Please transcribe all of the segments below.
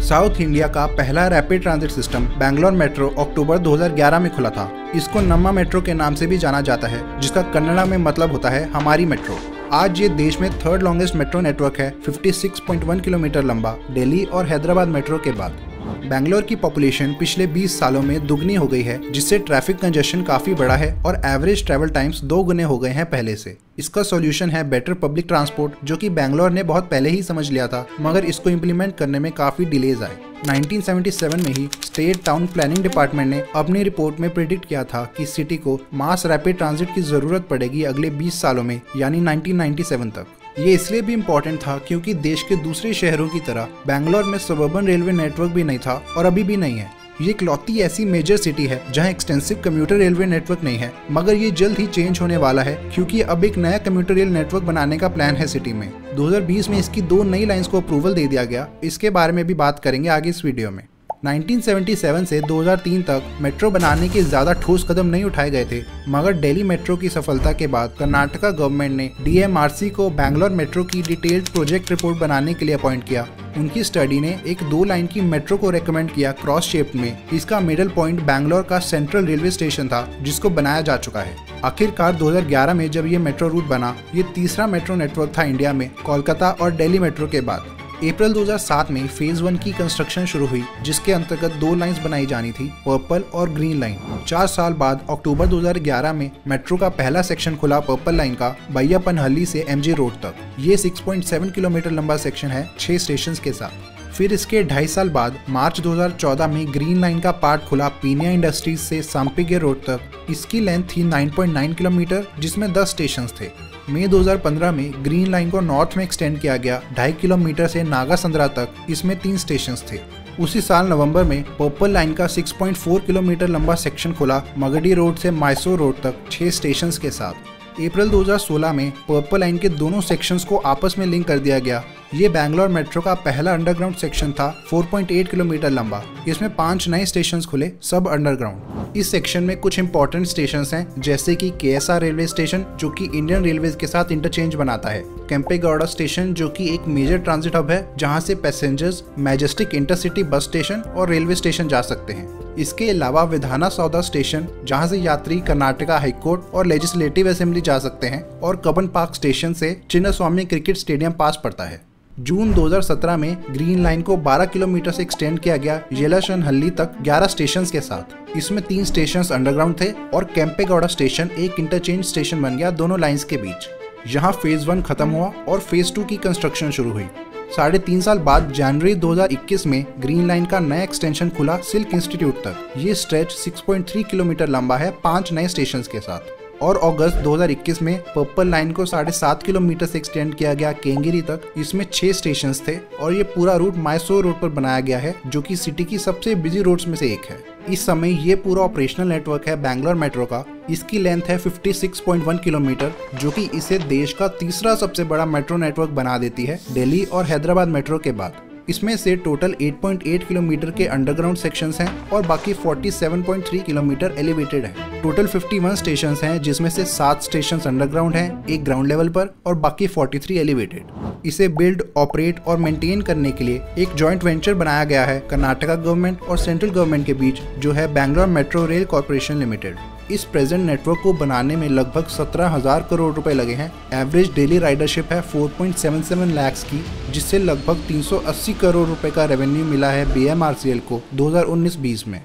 South India का पहला rapid transit system Bangalore metro अक्टूबर 2011 में खुला था। इसको नम्मा मेट्रो के नाम से भी जाना जाता है, जिसका कन्नड़ा में मतलब होता है हमारी मेट्रो। आज ये देश में थर्ड लॉन्गेस्ट मेट्रो नेटवर्क है, 56.1 किलोमीटर लंबा, दिल्ली और हैदराबाद मेट्रो के बाद। बैंगलोर की पॉपुलेशन पिछले 20 सालों में दुगनी हो गई है, जिससे ट्रैफिक कंजेशन काफी बड़ा है और एवरेज ट्रैवल टाइम्स 2 गुने हो गए हैं पहले से। इसका सॉल्यूशन है बेटर पब्लिक ट्रांसपोर्ट, जो कि बैंगलोर ने बहुत पहले ही समझ लिया था, मगर इसको इम्प्लीमेंट करने में काफी डिलेज आए। 1977 में ही स्टेट टाउन प्लानिंग डिपार्टमेंट ने अपनी रिपोर्ट में प्रेडिक्ट किया था कि सिटी को मास रैपिड ट्रांजिट की जरूरत पड़ेगी अगले 20 सालों में, यानी 1997 तक। ये इसलिए भी इम्पोर्टेंट था क्योंकि देश के दूसरे शहरों की तरह बैंगलोर में सबर्बन रेलवे नेटवर्क भी नहीं था और अभी भी नहीं है। ये इकलौती ऐसी मेजर सिटी है जहां एक्सटेंसिव कम्यूटर रेलवे नेटवर्क नहीं है, मगर ये जल्द ही चेंज होने वाला है क्योंकि अब एक नया कम्यूटर रेल नेटवर्क बनाने का प्लान है सिटी में। 2020 में इसकी 2 नई लाइंस को अप्रूवल दे दिया गया। इसके बारे में भी बात करेंगे आगे इस वीडियो में। 1977 से 2003 तक मेट्रो बनाने के ज्यादा ठोस कदम नहीं उठाए गए थे, मगर दिल्ली मेट्रो की सफलता के बाद कर्नाटका गवर्नमेंट ने DMRC को बैंगलोर मेट्रो की डिटेल्ड प्रोजेक्ट रिपोर्ट बनाने के लिए अपॉइंट किया। उनकी स्टडी ने एक 2 लाइन की मेट्रो को रेकमेंड किया क्रॉस शेप में। इसका मिडल पॉइंट बैंगलोर का सेंट्रल रेलवे स्टेशन था, जिसको बनाया जा चुका है। आखिरकार 2011 में जब ये मेट्रो रूट बना, ये तीसरा मेट्रो नेटवर्क था इंडिया में, कोलकाता और दिल्ली मेट्रो के बाद। अप्रैल 2007 में फेज 1 की कंस्ट्रक्शन शुरू हुई, जिसके अंतर्गत 2 लाइंस बनाई जानी थी, पर्पल और ग्रीन लाइन। 4 साल बाद अक्टूबर 2011 में मेट्रो का पहला सेक्शन खुला पर्पल लाइन का, बैयप्पनहल्ली से MG रोड तक। ये 6.7 किलोमीटर लंबा सेक्शन है, 6 स्टेशन के साथ। फिर इसके 2.5 साल बाद मार्च 2014 में ग्रीन लाइन का पार्ट खुला पीनिया इंडस्ट्रीज से सांपिगे रोड तक। इसकी लेंथ थी 9.9 किलोमीटर, जिसमें 10 स्टेशन थे। मई 2015 में ग्रीन लाइन को नॉर्थ में एक्सटेंड किया गया 2.5 किलोमीटर से नागासंद्रा तक। इसमें 3 स्टेशन थे। उसी साल नवंबर में पर्पल लाइन का 6.4 किलोमीटर लंबा सेक्शन खुला मगडी रोड से मैसूर रोड तक, 6 स्टेशन के साथ। अप्रैल 2016 में पर्पल लाइन के दोनों सेक्शंस को आपस में लिंक कर दिया गया। ये बैंगलोर मेट्रो का पहला अंडरग्राउंड सेक्शन था, 4.8 किलोमीटर लंबा। इसमें 5 नए स्टेशन खुले, सब अंडरग्राउंड। इस सेक्शन में कुछ इंपॉर्टेंट स्टेशंस हैं, जैसे कि KSR रेलवे स्टेशन, जो कि इंडियन रेलवे के साथ इंटरचेंज बनाता है, केम्पेगौड़ा स्टेशन, जो कि एक मेजर ट्रांजिट हब है जहां से passengers majestic intercity bus station और रेलवे स्टेशन जा सकते हैं। इसके अलावा विधाना सौदा स्टेशन, जहां से यात्री कर्नाटका हाईकोर्ट और लेजिस्लेटिव असेंबली जा सकते हैं, और कबन पार्क स्टेशन से चिन्नास्वामी क्रिकेट स्टेडियम पास पड़ता है। जून 2017 में ग्रीन लाइन को 12 किलोमीटर से एक्सटेंड किया गया येलाशनहल्ली तक, 11 स्टेशन के साथ। इसमें 3 स्टेशन अंडरग्राउंड थे और केम्पेगौड़ा स्टेशन एक इंटरचेंज स्टेशन बन गया दोनों लाइंस के बीच। यहाँ फेज 1 खत्म हुआ और फेज 2 की कंस्ट्रक्शन शुरू हुई। 3.5 साल बाद जनवरी 2021 में ग्रीन लाइन का नया एक्सटेंशन खुला सिल्क इंस्टीट्यूट तक। ये स्ट्रेच 6.3 किलोमीटर लंबा है, 5 नए स्टेशन के साथ। और अगस्त 2021 में पर्पल लाइन को 7.5 किलोमीटर से एक्सटेंड किया गया केंगेरी तक। इसमें 6 स्टेशन थे और ये पूरा रूट मैसूर रोड पर बनाया गया है, जो कि सिटी की सबसे बिजी रोड्स में से एक है। इस समय ये पूरा ऑपरेशनल नेटवर्क है बैंगलोर मेट्रो का। इसकी लेंथ है 56.1 किलोमीटर, जो कि इसे देश का तीसरा सबसे बड़ा मेट्रो नेटवर्क बना देती है, दिल्ली और हैदराबाद मेट्रो के बाद। इसमें से टोटल 8.8 किलोमीटर के अंडरग्राउंड सेक्शंस हैं और बाकी 47.3 किलोमीटर एलिवेटेड है। टोटल 51 स्टेशंस हैं, जिसमें से 7 स्टेशंस अंडरग्राउंड हैं, एक ग्राउंड लेवल पर, और बाकी 43 एलिवेटेड। इसे बिल्ड, ऑपरेट और मेंटेन करने के लिए एक जॉइंट वेंचर बनाया गया है कर्नाटका गवर्नमेंट और सेंट्रल गवर्नमेंट के बीच, जो है Bangalore metro rail corporation limited. इस प्रेजेंट नेटवर्क को बनाने में लगभग 17,000 करोड़ रुपए लगे हैं। एवरेज डेली राइडरशिप है 4.77 लाख की, जिससे लगभग 380 करोड़ रुपए का रेवेन्यू मिला है BMRCL को 2019-20 में।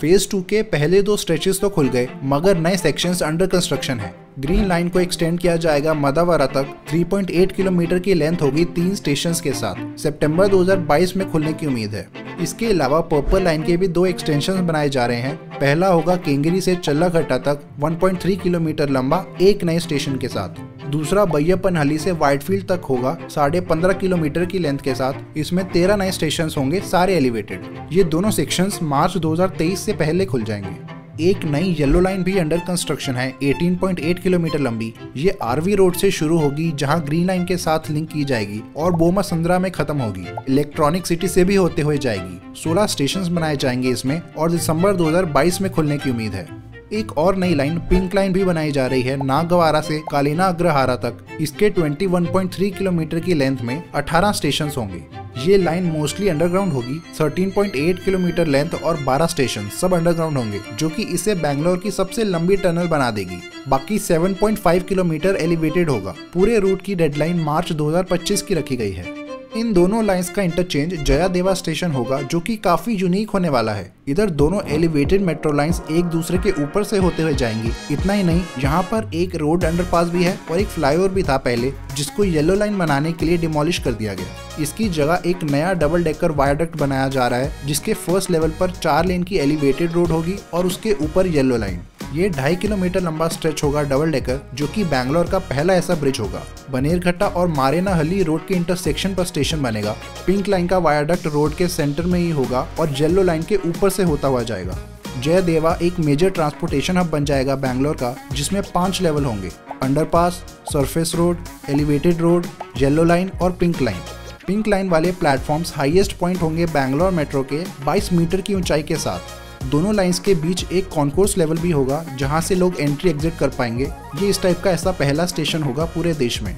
फेज 2 के पहले 2 स्ट्रेचेस तो खुल गए, मगर नए सेक्शंस अंडर कंस्ट्रक्शन है। ग्रीन लाइन को एक्सटेंड किया जाएगा मदावारा तक, 3.8 किलोमीटर की लेंथ होगी 3 स्टेशन के साथ। सितंबर 2022 में खुलने की उम्मीद है। इसके अलावा पर्पल लाइन के भी 2 एक्सटेंशन बनाए जा रहे हैं। पहला होगा केंगेरी से चल्लाघट्टा तक, 1.3 किलोमीटर लंबा, एक नए स्टेशन के साथ। दूसरा बैयप्पनहल्ली से व्हाइटफील्ड तक होगा, 15.5 किलोमीटर की लेंथ के साथ। इसमें 13 नए स्टेशन होंगे, सारे एलिवेटेड। ये दोनों सेक्शंस मार्च 2023 से पहले खुल जाएंगे। एक नई येलो लाइन भी अंडर कंस्ट्रक्शन है, 18.8 किलोमीटर लंबी। ये RV रोड से शुरू होगी, जहां ग्रीन लाइन के साथ लिंक की जाएगी और बोमासंद्रा में खत्म होगी। इलेक्ट्रॉनिक सिटी से भी होते हुए जाएगी। 16 स्टेशन बनाए जाएंगे इसमें, और दिसंबर 2022 में खुलने की उम्मीद है। एक और नई लाइन पिंक लाइन भी बनाई जा रही है नागवारा से कालीना अग्रहारा तक। इसके 21.3 किलोमीटर की लेंथ में 18 स्टेशन होंगे। ये लाइन मोस्टली अंडरग्राउंड होगी। 13.8 किलोमीटर लेंथ और 12 स्टेशन सब अंडरग्राउंड होंगे, जो कि इसे बैंगलोर की सबसे लंबी टनल बना देगी। बाकी 7.5 किलोमीटर एलिवेटेड होगा। पूरे रूट की डेडलाइन मार्च 2025 की रखी गई है। इन दोनों लाइंस का इंटरचेंज जयादेवा स्टेशन होगा, जो कि काफी यूनिक होने वाला है। इधर दोनों एलिवेटेड मेट्रो लाइंस एक दूसरे के ऊपर से होते हुए जाएंगी। इतना ही नहीं, यहाँ पर एक रोड अंडरपास भी है और एक फ्लाईओवर भी था पहले, जिसको येलो लाइन बनाने के लिए डिमोलिश कर दिया गया। इसकी जगह एक नया डबल डेकर वायडक्ट बनाया जा रहा है, जिसके फर्स्ट लेवल पर 4 लेन की एलिवेटेड रोड होगी और उसके ऊपर येलो लाइन। ये 2.5 किलोमीटर लंबा स्ट्रेच होगा डबल डेकर, जो कि बैंगलोर का पहला ऐसा ब्रिज होगा। बनेरघट्टा और मारेनाहल्ली रोड के इंटरसेक्शन पर स्टेशन बनेगा। पिंक लाइन का वायाडक्ट रोड के सेंटर में ही होगा और येलो लाइन के ऊपर से होता हुआ जाएगा। जयदेवा एक मेजर ट्रांसपोर्टेशन हब बन जाएगा बैंगलोर का, जिसमें 5 लेवल होंगे: underpass, surface road, elevated road, yellow line और पिंक लाइन। पिंक लाइन वाले प्लेटफॉर्म्स हाईएस्ट पॉइंट होंगे बैंगलोर मेट्रो के 22 मीटर की ऊंचाई के साथ। दोनों लाइंस के बीच एक कॉन्कोर्स लेवल भी होगा, जहां से लोग एंट्री एग्जिट कर पाएंगे। ये इस टाइप का ऐसा पहला स्टेशन होगा पूरे देश में।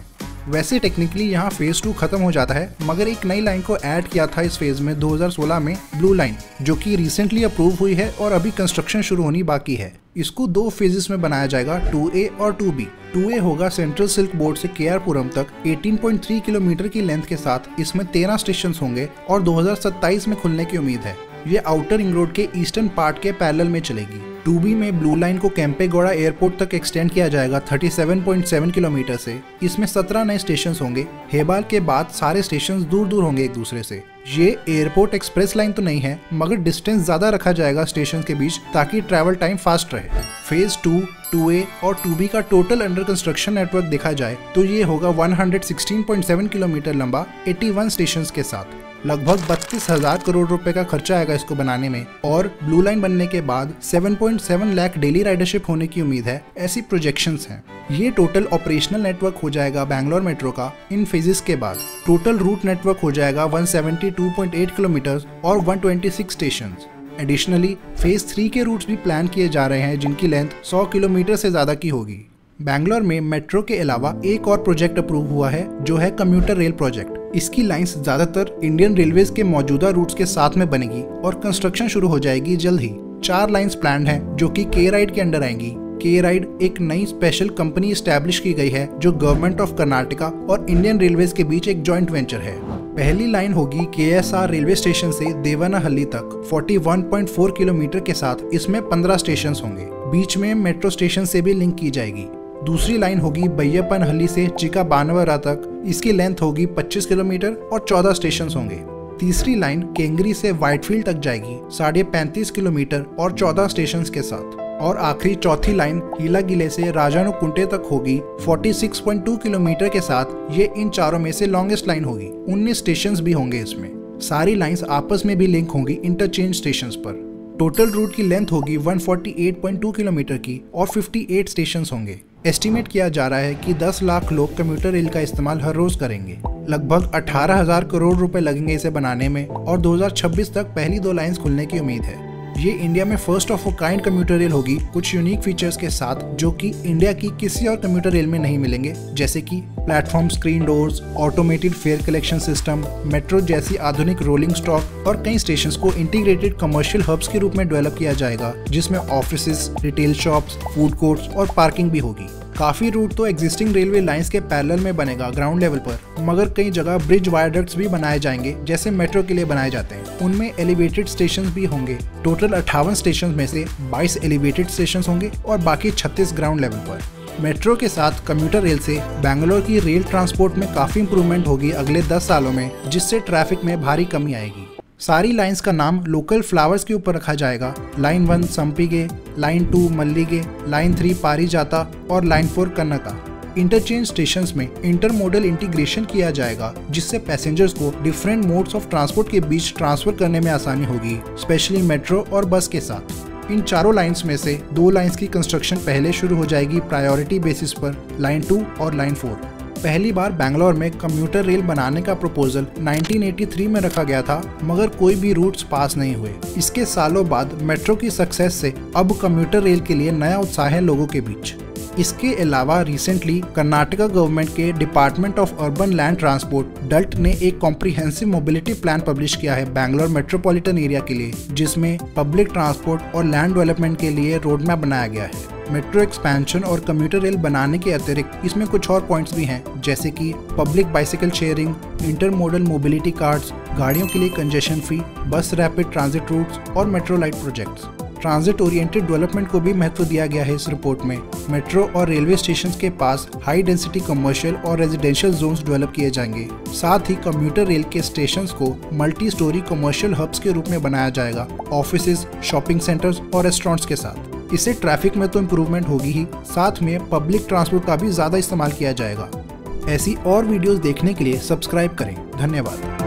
वैसे टेक्निकली यहाँ फेज 2 खत्म हो जाता है, मगर एक नई लाइन को ऐड किया था इस फेज में 2016 में, ब्लू लाइन, जो कि रिसेंटली अप्रूव हुई है और अभी कंस्ट्रक्शन शुरू होनी बाकी है। इसको 2 फेजेस में बनाया जाएगा, 2A और 2B। 2A होगा सेंट्रल सिल्क बोर्ड से KR-पुरम तक 18.3 किलोमीटर की लेंथ के साथ। इसमें 13 स्टेशन होंगे और 2027 में खुलने की उम्मीद है। ये आउटर रिंग रोड के ईस्टर्न पार्ट के पैरेलल में चलेगी। 2B में ब्लू लाइन को केम्पेगौड़ा एयरपोर्ट तक एक्सटेंड किया जाएगा 37.7 किलोमीटर से। इसमें 17 नए स्टेशन होंगे। हेबाल के बाद सारे स्टेशन दूर दूर होंगे एक दूसरे से। ये एयरपोर्ट एक्सप्रेस लाइन तो नहीं है, मगर डिस्टेंस ज्यादा रखा जाएगा स्टेशन के बीच, ताकि ट्रैवल टाइम फास्ट रहे। फेज 2, 2A और 2B का टोटल अंडर कंस्ट्रक्शन नेटवर्क देखा जाए तो ये होगा 116.7 किलोमीटर लंबा 81 स्टेशन के साथ। लगभग 32,000 करोड़ रुपए का खर्चा आएगा इसको बनाने में, और ब्लू लाइन बनने के बाद 7.7 लाख डेली राइडरशिप होने की उम्मीद है, ऐसी प्रोजेक्शंस हैं। ये टोटल ऑपरेशनल नेटवर्क हो जाएगा बैंगलोर मेट्रो का इन फेजेस के बाद। टोटल रूट नेटवर्क हो जाएगा 172.8 किलोमीटर और 126 स्टेशन। एडिशनली फेज 3 के रूट्स भी प्लान किए जा रहे हैं, जिनकी लेंथ 100 किलोमीटर से ज्यादा की होगी। बैंगलोर में मेट्रो के अलावा एक और प्रोजेक्ट अप्रूव हुआ है, जो है कम्यूटर रेल प्रोजेक्ट। इसकी लाइंस ज्यादातर इंडियन रेलवेज के मौजूदा रूट्स के साथ में बनेगी और कंस्ट्रक्शन शुरू हो जाएगी जल्द ही। 4 लाइंस प्लान्ड हैं, जो कि K-Ride के अंडर आएंगी। K-Ride एक नई स्पेशल कंपनी एस्टैब्लिश की गई है, जो गवर्नमेंट ऑफ कर्नाटका और इंडियन रेलवेज के बीच एक जॉइंट वेंचर है। पहली लाइन होगी KSR रेलवे स्टेशन से देवनाहल्ली तक 41.4 किलोमीटर के साथ। इसमें 15 स्टेशन होंगे। बीच में मेट्रो स्टेशन से भी लिंक की जाएगी। दूसरी लाइन होगी बैयप्पनहल्ली से चिकाबानवरा तक। इसकी लेंथ होगी 25 किलोमीटर और 14 स्टेशन होंगे। तीसरी लाइन केंगरी से व्हाइटफील्ड तक जाएगी 35.5 किलोमीटर और 14 स्टेशन के साथ। और आखिरी चौथी लाइन हीलागिले से राजानुकुंटे तक होगी 46.2 किलोमीटर के साथ। ये इन चारों में से लॉन्गेस्ट लाइन होगी। 19 स्टेशन भी होंगे इसमें। सारी लाइंस आपस में भी लिंक होंगी इंटरचेंज स्टेशन पर। टोटल रूट की लेंथ होगी 148.2 किलोमीटर की और 58 स्टेशन होंगे। एस्टिमेट किया जा रहा है कि 10 लाख लोग कम्यूटर रेल का इस्तेमाल हर रोज करेंगे। लगभग 18,000 करोड़ रुपए लगेंगे इसे बनाने में, और 2026 तक पहली 2 लाइंस खुलने की उम्मीद है। ये इंडिया में first of a kind commuter rail होगी, कुछ यूनिक फीचर्स के साथ, जो कि इंडिया की किसी और कम्यूटर रेल में नहीं मिलेंगे, जैसे कि platform screen doors, automated fair collection system, metro जैसी आधुनिक रोलिंग स्टॉक, और कई स्टेशंस को इंटीग्रेटेड कमर्शियल हब्स के रूप में डेवलप किया जाएगा, जिसमें offices, retail shops, food courts और पार्किंग भी होगी। काफी रूट तो एग्जिस्टिंग रेलवे लाइंस के पैरेलल में बनेगा ग्राउंड लेवल पर, मगर कई जगह ब्रिज वायडक्ट्स भी बनाए जाएंगे, जैसे मेट्रो के लिए बनाए जाते हैं। उनमें एलिवेटेड स्टेशन भी होंगे। टोटल 58 स्टेशन में से 22 एलिवेटेड स्टेशन होंगे और बाकी 36 ग्राउंड लेवल पर। मेट्रो के साथ कम्यूटर रेल से बैंगलोर की रेल ट्रांसपोर्ट में काफी इंप्रूवमेंट होगी अगले 10 सालों में, जिससे ट्रैफिक में भारी कमी आएगी। सारी लाइंस का नाम लोकल फ्लावर्स के ऊपर रखा जाएगा। लाइन 1 संपिगे, लाइन 2 मल्लिगे, लाइन 3 पारिजाता और लाइन 4 कन्नका। इंटरचेंज स्टेशंस में इंटरमोडल इंटीग्रेशन किया जाएगा, जिससे पैसेंजर्स को डिफरेंट मोड्स ऑफ ट्रांसपोर्ट के बीच ट्रांसफर करने में आसानी होगी, स्पेशली मेट्रो और बस के साथ। इन चारों लाइंस में से 2 लाइंस की कंस्ट्रक्शन पहले शुरू हो जाएगी प्रायोरिटी बेसिस पर, लाइन 2 और लाइन 4। पहली बार बैंगलोर में कम्यूटर रेल बनाने का प्रपोजल 1983 में रखा गया था, मगर कोई भी रूट्स पास नहीं हुए। इसके सालों बाद मेट्रो की सक्सेस से अब कम्यूटर रेल के लिए नया उत्साह है लोगों के बीच। इसके अलावा रिसेंटली कर्नाटका गवर्नमेंट के department of urban land transport DULT ने एक कॉम्प्रिहेंसिव मोबिलिटी प्लान पब्लिश किया है बैंगलोर मेट्रोपॉलिटन एरिया के लिए, जिसमें पब्लिक ट्रांसपोर्ट और लैंड डेवलपमेंट के लिए रोड मैप बनाया गया है। मेट्रो एक्सपेंशन और कम्यूटर रेल बनाने के अतिरिक्त इसमें कुछ और पॉइंट्स भी हैं, जैसे कि public bicycle sharing, intermodal mobility cards, गाड़ियों के लिए कंजेशन फ्री, बस रैपिड ट्रांजिट रूट्स और metro light projects. Transit oriented development को भी महत्व दिया गया है इस रिपोर्ट में। मेट्रो और रेलवे स्टेशंस के पास हाई डेंसिटी कमर्शियल और रेजिडेंशियल जोन्स डेवलप किए जाएंगे। साथ ही कम्यूटर रेल के स्टेशंस को मल्टी स्टोरी कमर्शियल हब्स के रूप में बनाया जाएगा, ऑफिसेज, शॉपिंग सेंटर्स और रेस्टोरेंट्स के साथ। इससे ट्रैफिक में तो इम्प्रूवमेंट होगी ही, साथ में पब्लिक ट्रांसपोर्ट का भी ज़्यादा इस्तेमाल किया जाएगा। ऐसी और वीडियोस देखने के लिए सब्सक्राइब करें। धन्यवाद।